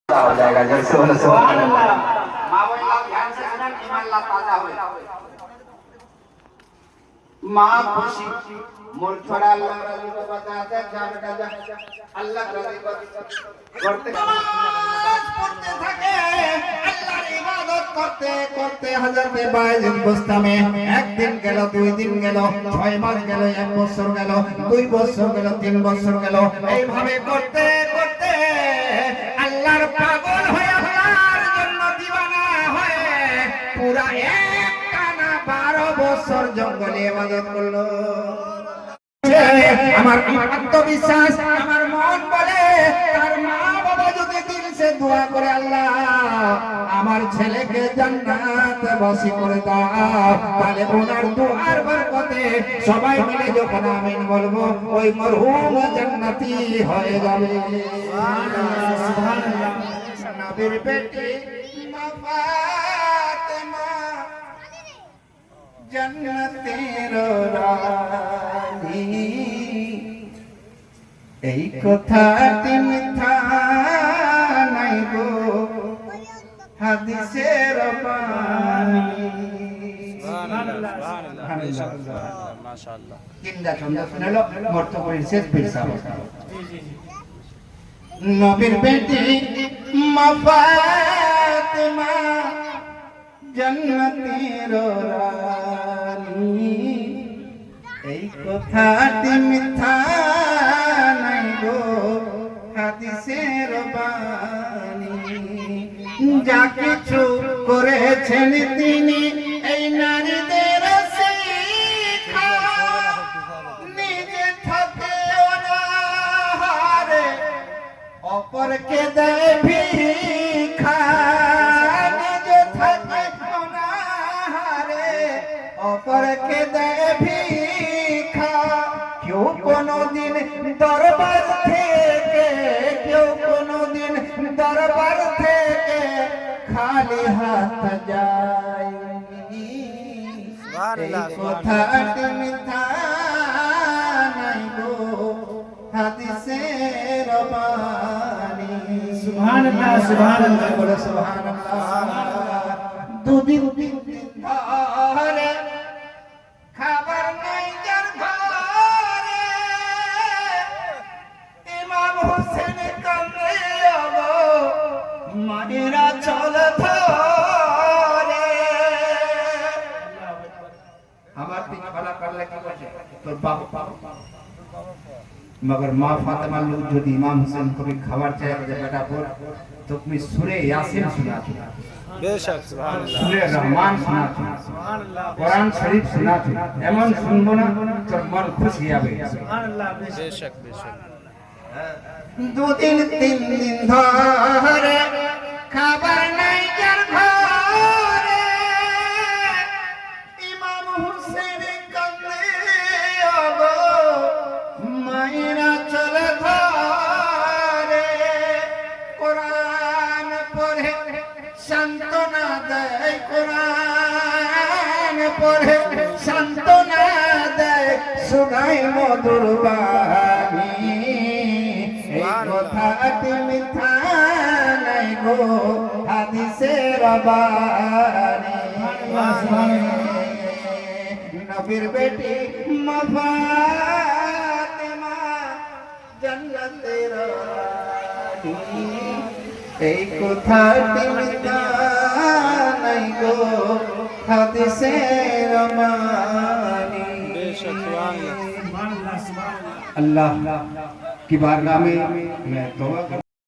हो जाएगा जब सुभान अल्लाह। माँ बोला ध्यान से सुना, ईमान ला ताजा हो। माँ खुशी मोर छोड़ा अल्लाह राजी को बताते जा बेटा जा अल्लाह राजी को करते पढ़ते থাকে আল্লাহর ইবাদত করতে করতে হযরতে বাইজিদ বুস্তামে একদিন গেল, দুই দিন গেল, 6 মাস গেল, 1 বছর গেল, 2 বছর গেল, 3 বছর গেল, এইভাবে করতে করতে আল্লাহর পাগল হয়ে আল্লাহর জন্য দিওয়ানা হয়ে পুরা একটানা 12 বছর জঙ্গলে ইবাদত করলো। আমার আত্মবিশ্বাস, আমার মন বলে তার মা বাবা যদি দিল সে দোয়া করে আল্লাহ আমার ছেলেকে জান্নাতে বাসী করে দাও, তাহলে ওনার দোয়ার বরকতে সবাই মিলে যখন আমিন বলবো ওই মরহুম জান্নাতি হয়ে যাবে। সুবহানাল্লাহ সুবহানাল্লাহ। নবীর বেটি মা ফাতেমা জান্নাতের রানী, এই কথাটি মিথ্যা নাই গো হাদিসের বাণী। সুবহানাল্লাহ সুবহানাল্লাহ মাশাআল্লাহ। তিনটা ছন্দ শুনালো মর্তকরীর শেষ পীর সাহেব। নবীর বেটি মা ফাতেমা জান্নাতের রানী, এই কথাটি মিথ্যা নাই গো হাদিসের বাণী। যা কিছু করেছেন তিনি এই নারীদের শিক্ষা, নিজে থাকে অনাহারে অপরকে দেয় ভিক্ষা, নিজে থাকে অনাহারে অপরকে দেয় ভিক্ষা। কেউ কোনদিন দরবার থেকে কেউ কোনদিন দরবার থেকে খালি হাত যায়নি, এই কথাটি মিথ্যা নাই গো হাদিসের বাণী। সুবহানাল্লাহ সুবহানাল্লাহ বলে সুবহানাল্লাহ। দুদিন ধরে খাবার নাই যার ঘরে, ইমাম হোসেন কান্দে গো মায়েরা চল ধরে। আমার দিক ভালো করলে কি বলছে তোর বাবা, मगर माँ फातिमा लोग जो इमाम हुसैन को भी खबर चाहिए कि बेटा बोल तो तुम्हें सूरे यासीन सुना थी, बेशक सुभान अल्लाह, सूरे रहमान सुना थी, कुरान शरीफ सुना थी, एमन सुनबो ना तो मन खुश किया बे। सुभान अल्लाह बेशक बेशक। दो दिन तीन दिन धरे खबर नहीं जर घरे, इमाम हुसैन कमले गो मायरा चल धरे। कुरान पढ़े सांत्वना दे, कुरान पढ़े सांत्वना दे, सुनाई मधुर बाणी, এই কথাটি মিথ্যা নাই গো হাদিসের বাণী। নবীর বেটি মা ফাতেমা জান্নাতের রানী, এই কথাটি মিথ্যা নাই গো হাদিসের বাণী। अल्लाह की बारगाह में मैं तौबा